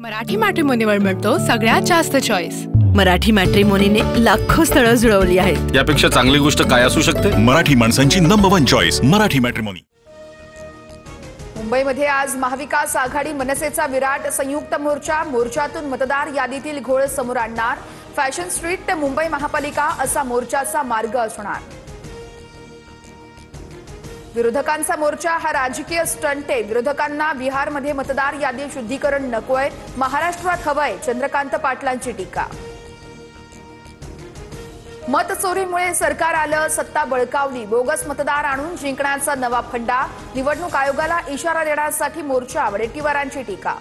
मराठी मॅट्रिमोनीवर मिळतो सगळ्यात जास्त चॉईस। मराठी मॅट्रिमोनीने लाखो स्थळं जुळवली आहेत। यापेक्षा चांगली गोष्ट काय असू शकते? मराठी माणसांची नंबर 1 चॉईस मराठी मॅट्रिमोनी। मुंबईमध्ये आज महाविकास आघाडी मनसेचा विराट संयुक्त मोर्चातून मतदार यादीतील घोळ समोर आणणार। फॅशन स्ट्रीट ते मुंबई महापालिका असा मोर्चाचा मार्ग असणार। विरोधकांचा मोर्चा हा राजकीय स्टंट आहे। विरोधकांना बिहारमध्ये मतदार यादी शुद्धीकरण नकोय, महाराष्ट्रात हवंय, चंद्रकांत पाटलांची टीका। मत चोरीमुळे सरकार आलं, सत्ता बळकावली, बोगस मतदार आणून जिंकण्याचा नवा फंडा, निवडणूक आयोगाला इशारा देण्यासाठी मोर्चा, वडेट्टीवारांची टीका।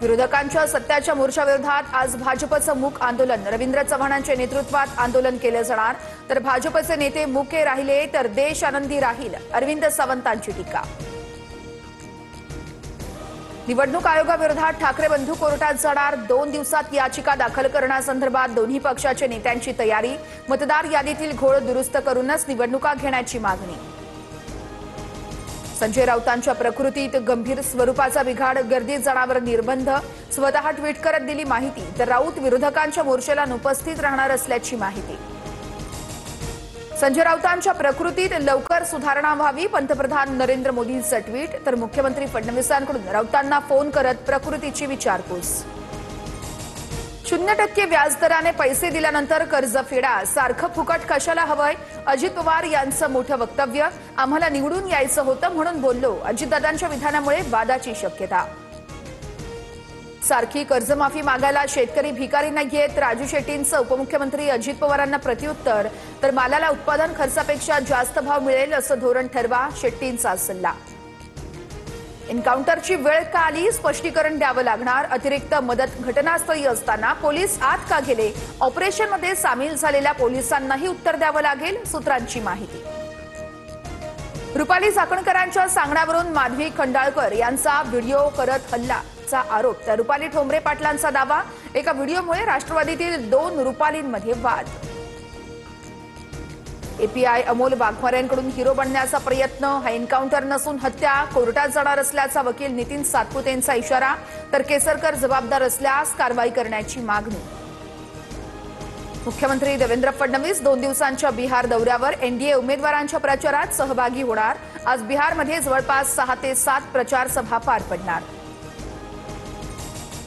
विरोधकांच्या सत्याच्या मोर्चाविरोधात आज भाजपचं मूक आंदोलन, रवींद्र चव्हाणांच्या नेतृत्वात आंदोलन केलं जाणार। तर भाजपचे नेते मुके राहिले तर देश आनंदी राहील, अरविंद सावंतांची टीका। निवडणूक आयोगाविरोधात ठाकरे बंधू कोर्टात जाणार, 2 दिवसात याचिका दाखल करण्यासंदर्भात दोन्ही पक्षाच्या नेत्यांची तयारी। मतदार यादीतील घोळ दुरुस्त करूनच निवडणुका घेण्याची मागणी। संजय राऊतांच्या प्रकृतीत गंभीर स्वरूपाचा बिघाड, गर्दीत जाण्यावर निर्बंध, स्वतः ट्विट करत दिली माहिती। तर राऊत विरोधकांच्या मोर्चाला अनुपस्थित राहणार असल्याची माहिती। संजय राऊतांच्या प्रकृतीत लवकर सुधारणा व्हावी, पंतप्रधान नरेंद्र मोदींचं ट्विट। तर मुख्यमंत्री फडणवीसांकडून राऊतांना फोन करत प्रकृतीची विचारपूस। 0% व्याजदराने पैसे दिल्यानंतर कर्ज फेडा, सारखं फुकट कशाला हवंय, अजित पवार यांचं मोठं वक्तव्य। आम्हाला निवडून यायचं होतं म्हणून बोललो, अजितदादांच्या विधानामुळे वादाची शक्यता। सारखी कर्जमाफी मागायला शेतकरी भिकारी नाहीयेत, राजू शेट्टींचं उपमुख्यमंत्री अजित पवारांना प्रत्युत्तर। तर मालाला उत्पादन खर्चापेक्षा जास्त भाव मिळेल असं धोरण ठरवा, शेट्टींचा सल्ला। एन्काउंटरची वेळ का आली, स्पष्टीकरण द्यावं लागणार। अतिरिक्त मदत घटनास्थळी असताना पोलीस आत का गेले, ऑपरेशनमध्ये सामील झालेल्या पोलिसांनाही उत्तर द्यावं लागेल, सूत्रांची माहिती। रुपाली चाकणकरांच्या सांगण्यावरून माधवी खंडाळकर यांचा व्हिडिओ करत हल्लाचा आरोप। तर रुपाली ठोंबरे पाटलांचा दावा, एका व्हिडिओमुळे राष्ट्रवादीतील 2 रुपालींमध्ये वाद। एपीआय अमोल वाघमारेंकडून हिरो बनण्याचा प्रयत्न, हा एन्काउंटर नसून हत्या, कोर्टात जाणार असल्याचा वकील नितीन सातपुतेंचा इशारा। तर केसरकर जबाबदार असल्यास कारवाई करण्याची मागणी। मुख्यमंत्री देवेंद्र फडणवीस 2 दिवसांच्या बिहार दौऱ्यावर, एनडीए उमेदवारांच्या प्रचारात सहभागी होणार। आज बिहारमध्ये जवळपास 6 ते 7 प्रचार सभा पार पडणार।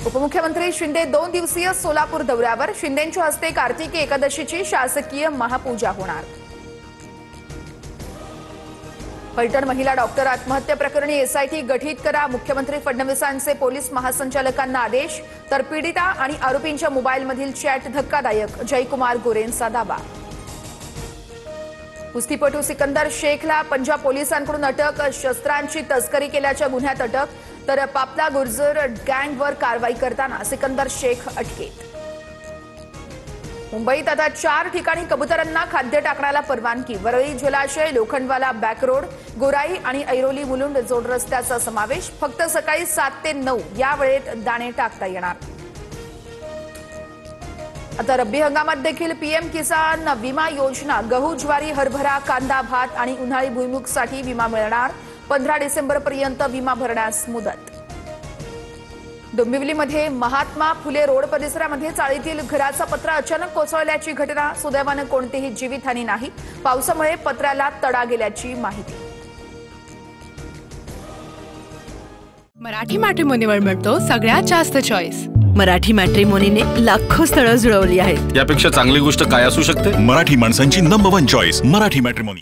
उपमुख्यमंत्री शिंदे 2 दिवसीय सोलापूर दौऱ्यावर, शिंदेंच्या हस्ते कार्तिकी एकादशीची शासकीय महापूजा होणार। फलटण महिला डॉक्टर आत्महत्या प्रकरणी एसआयटी गठीत करा, मुख्यमंत्री फडणवीसांचे पोलीस महासंचालकांना आदेश। तर पीडिता आणि आरोपींच्या मोबाईलमधील चॅट धक्कादायक, जयकुमार गोरेंचा दावा। कुस्तीपटू सिकंदर शेखला पंजाब पोलिसांकडून अटक, शस्त्रांची तस्करी केल्याच्या गुन्ह्यात अटक। तर पापला गुर्जर गँगवर कारवाई करताना सिकंदर शेख अटकेत। मुंबईत आता 4 ठिकाणी कबुतरांना खाद्य टाकण्याला परवानगी, वरळी जलाशय, लोखंडवाला बॅक रोड, गोराई आणि ऐरोली मुलुंड जोड रस्त्याचा समावेश। फक्त सकाळी 7 ते 9 या वेळेत दाणे टाकता येणार। आता रब्बी हंगामात देखील पीएम किसान विमा योजना, गहू, ज्वारी, हरभरा, कांदा, भात आणि उन्हाळी भुईमुगसाठी विमा मिळणार। 15 डिसेंबरपर्यंत विमा भरण्यास मुदत। डोंबिवलीमध्ये महात्मा फुले रोड परिसरामध्ये चाळीतील घराचा पत्रा अचानक कोसळल्याची घटना, सुदैवानं कोणतीही जीवितहानी नाही। पावसामुळे पत्र्याला तडा गेल्याची माहिती। मराठी मॅट्रिमोनीवर मिळतो सगळ्यात जास्त चॉईस। मराठी मॅट्रिमोनीने लाखो स्थळं जुळवली आहेत। यापेक्षा चांगली गोष्ट काय असू शकते? मराठी माणसांची नंबर 1 चॉईस मराठी मॅट्रिमोनी।